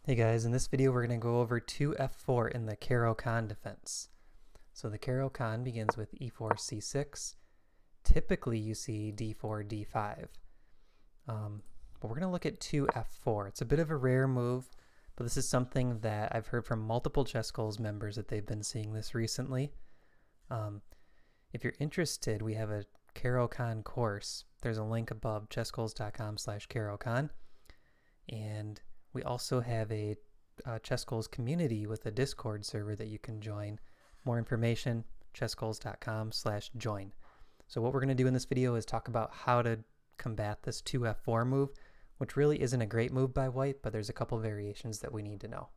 Hey guys, in this video we're going to go over 2f4 in the Caro-Kann defense. So the Caro-Kann begins with e4, c6. Typically you see d4, d5. But we're going to look at 2f4. It's a bit of a rare move, but this is something that I've heard from multiple ChessGoals members that they've been seeing this recently. If you're interested, we have a Caro-Kann course. There's a link above, chessgoals.com/Caro-Kann. And we also have a ChessGoals community with a Discord server that you can join. More information, chessgoals.com/join. So what we're going to do in this video is talk about how to combat this 2f4 move, which really isn't a great move by white, but there's a couple variations that we need to know.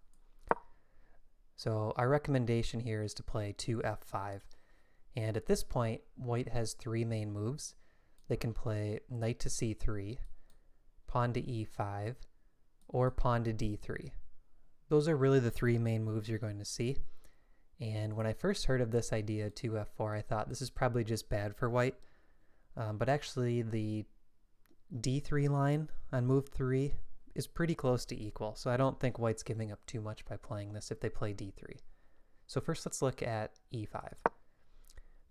So our recommendation here is to play 2f5. And at this point, white has three main moves. They can play knight to c3, pawn to e5, or pawn to d3. Those are really the three main moves you're going to see. And when I first heard of this idea, 2f4, I thought this is probably just bad for white. But actually the d3 line on move 3 is pretty close to equal. So I don't think white's giving up too much by playing this if they play d3. So first let's look at e5.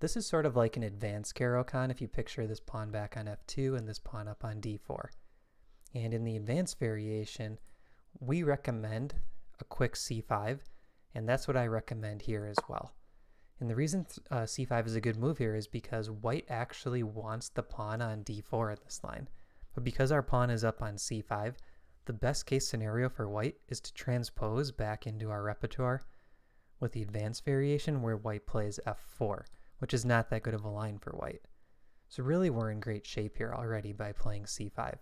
This is sort of like an advanced Caro-Kann if you picture this pawn back on f2 and this pawn up on d4. And in the advanced variation, we recommend a quick c5, and that's what I recommend here as well. And the reason c5 is a good move here is because white actually wants the pawn on d4 in this line. But because our pawn is up on c5, the best case scenario for white is to transpose back into our repertoire with the advanced variation where white plays f4, which is not that good of a line for white. So really we're in great shape here already by playing c5.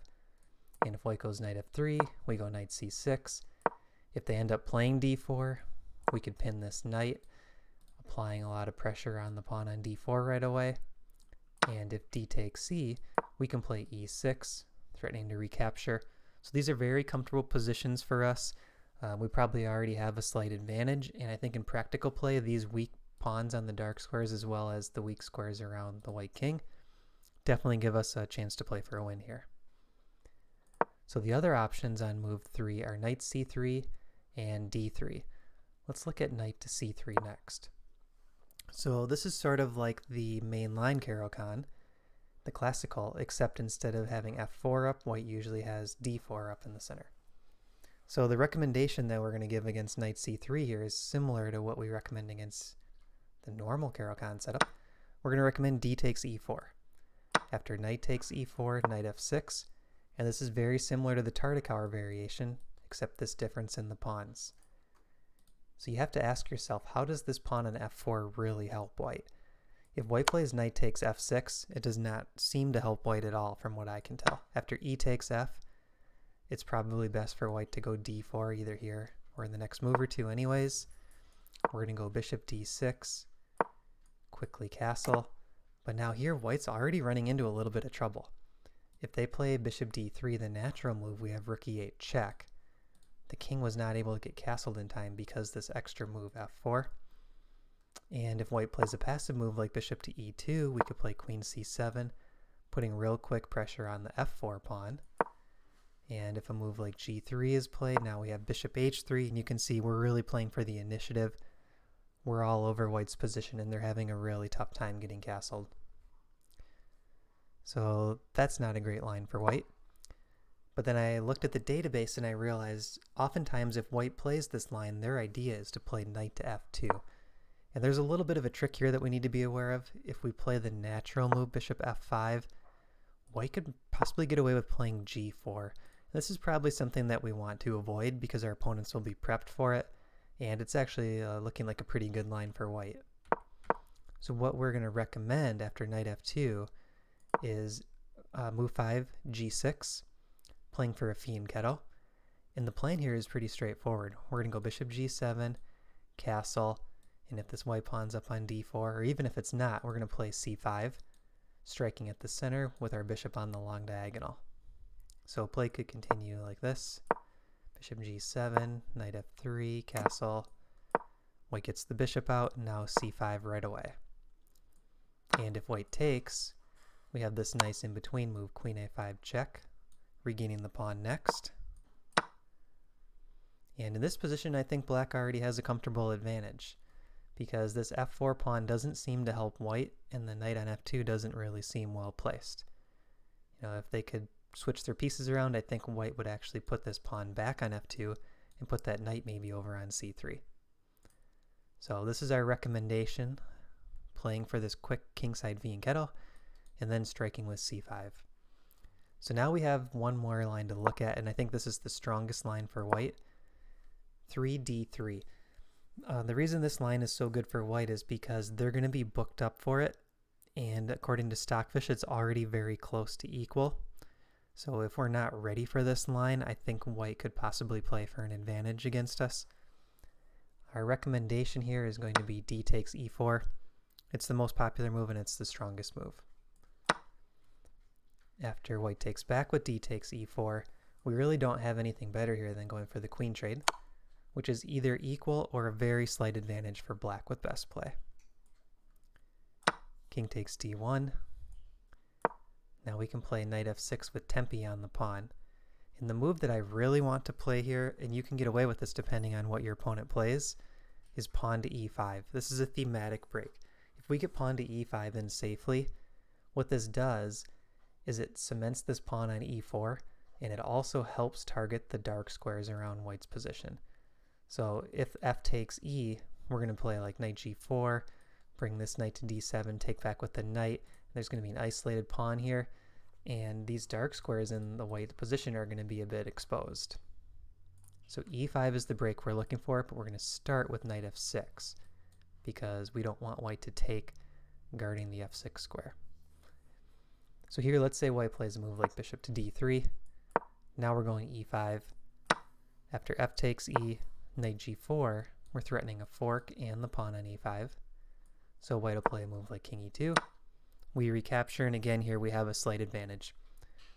And if white goes knight f3, we go knight c6. If they end up playing d4, we could pin this knight, applying a lot of pressure on the pawn on d4 right away. And if d takes c, we can play e6, threatening to recapture. So these are very comfortable positions for us. We probably already have a slight advantage, and I think in practical play, these weak pawns on the dark squares as well as the weak squares around the white king definitely give us a chance to play for a win here. So the other options on move 3 are knight c3 and d3. Let's look at knight to c3 next. So this is sort of like the mainline Caro-Kann, the classical, except instead of having f4 up, white usually has d4 up in the center. So the recommendation that we're going to give against knight c3 here is similar to what we recommend against the normal Caro-Kann setup. We're going to recommend d takes e4. After knight takes e4, knight f6, and this is very similar to the Tartakower variation, except this difference in the pawns. So you have to ask yourself, how does this pawn on f4 really help white? If white plays knight takes f6, it does not seem to help white at all from what I can tell. After e takes f, it's probably best for white to go d4 either here or in the next move or two anyways. We're going to go bishop d6, quickly castle. But now here white's already running into a little bit of trouble. If they play bishop d3, the natural move, we have rook e8 check. The king was not able to get castled in time because this extra move, f4. And if white plays a passive move like bishop to e2, we could play queen c7, putting real quick pressure on the f4 pawn. And if a move like g3 is played, now we have bishop h3, and you can see we're really playing for the initiative. We're all over white's position, and they're having a really tough time getting castled. So that's not a great line for white. But then I looked at the database and I realized oftentimes if white plays this line, their idea is to play knight to f2. And there's a little bit of a trick here that we need to be aware of. If we play the natural move bishop f5, white could possibly get away with playing g4. This is probably something that we want to avoid because our opponents will be prepped for it. And it's actually looking like a pretty good line for white. So what we're going to recommend after knight f2 is move 5, g6, playing for a fianchetto. And the plan here is pretty straightforward. We're going to go bishop g7, castle, and if this white pawn's up on d4, or even if it's not, we're going to play c5, striking at the center with our bishop on the long diagonal. So play could continue like this. Bishop g7, knight f3, castle. White gets the bishop out, now c5 right away. And if white takes, we have this nice in-between move, queen a5 check, regaining the pawn next. And in this position, I think black already has a comfortable advantage because this f4 pawn doesn't seem to help white, and the knight on f2 doesn't really seem well placed. You know, if they could switch their pieces around, I think white would actually put this pawn back on f2 and put that knight maybe over on c3. So this is our recommendation, playing for this quick kingside fianchetto and then striking with c5. So now we have one more line to look at, and I think this is the strongest line for white, 3d3. The reason this line is so good for white is because they're going to be booked up for it, and according to Stockfish, it's already very close to equal. So if we're not ready for this line, I think white could possibly play for an advantage against us. Our recommendation here is going to be d takes e4. It's the most popular move and it's the strongest move. After white takes back with d takes e4, we really don't have anything better here than going for the queen trade, which is either equal or a very slight advantage for black with best play. King takes d1. Now we can play knight f6 with tempi on the pawn. And the move that I really want to play here, and you can get away with this depending on what your opponent plays, is pawn to e5. This is a thematic break. If we get pawn to e5 in safely, what this does is it cements this pawn on e4, and it also helps target the dark squares around white's position. So if f takes e, we're going to play like knight g4, bring this knight to d7, take back with the knight. There's going to be an isolated pawn here, and these dark squares in the white position are going to be a bit exposed. So e5 is the break we're looking for, but we're going to start with knight f6 because we don't want white to take guarding the f6 square. So here, let's say white plays a move like bishop to d3. Now we're going e5. After f takes e, knight g4, we're threatening a fork and the pawn on e5. So white will play a move like king e2. We recapture, and again here we have a slight advantage.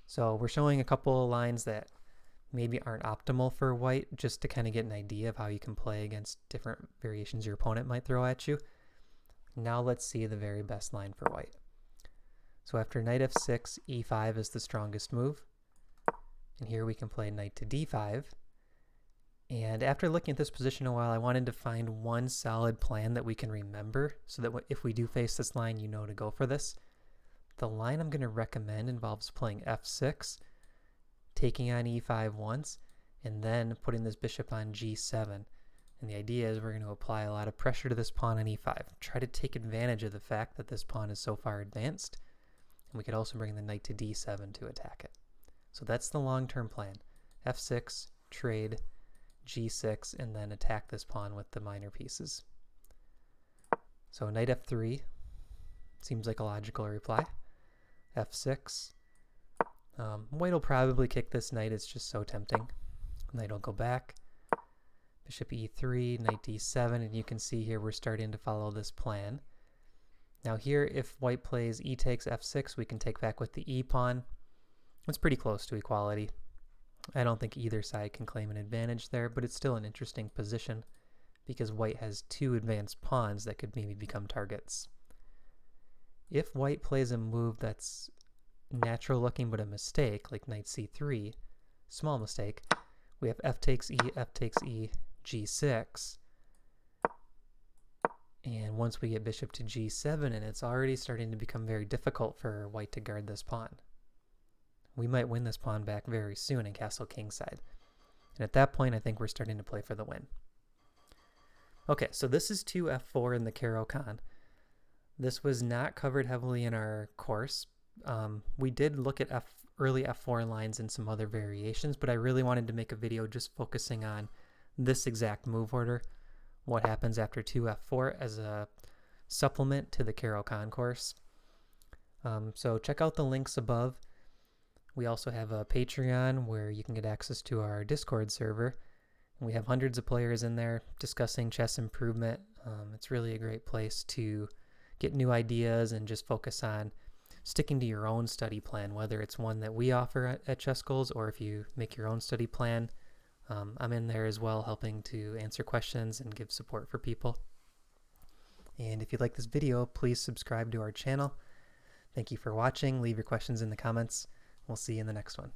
So we're showing a couple of lines that maybe aren't optimal for white, just to kind of get an idea of how you can play against different variations your opponent might throw at you. Now let's see the very best line for white. So after knight f6, e5 is the strongest move. And here we can play knight to d5. And after looking at this position a while, I wanted to find one solid plan that we can remember so that if we do face this line, you know to go for this. The line I'm going to recommend involves playing f6, taking on e5 once, and then putting this bishop on g7. And the idea is we're going to apply a lot of pressure to this pawn on e5. Try to take advantage of the fact that this pawn is so far advanced. And we could also bring the knight to d7 to attack it. So that's the long-term plan. f6, trade, g6, and then attack this pawn with the minor pieces. So knight f3 seems like a logical reply. f6. White will probably kick this knight, it's just so tempting. Knight will go back. Bishop e3, knight d7, and you can see here we're starting to follow this plan. Now here, if white plays e takes f6, we can take back with the e pawn. It's pretty close to equality. I don't think either side can claim an advantage there, but it's still an interesting position because white has two advanced pawns that could maybe become targets. If white plays a move that's natural looking but a mistake, like knight c3, small mistake, we have f takes e, g6, and once we get bishop to g7, and it's already starting to become very difficult for white to guard this pawn. We might win this pawn back very soon and castle kingside. And at that point, I think we're starting to play for the win. Okay, so this is 2f4 in the Caro-Kann. This was not covered heavily in our course. We did look at early f4 lines and some other variations, but I really wanted to make a video just focusing on this exact move order, what happens after 2f4 as a supplement to the Caro-Kann course. So check out the links above. We also have a Patreon where you can get access to our Discord server. We have hundreds of players in there discussing chess improvement. It's really a great place to get new ideas and just focus on sticking to your own study plan, whether it's one that we offer at ChessGoals or if you make your own study plan. I'm in there as well, helping to answer questions and give support for people. And if you like this video, please subscribe to our channel. Thank you for watching. Leave your questions in the comments. We'll see you in the next one.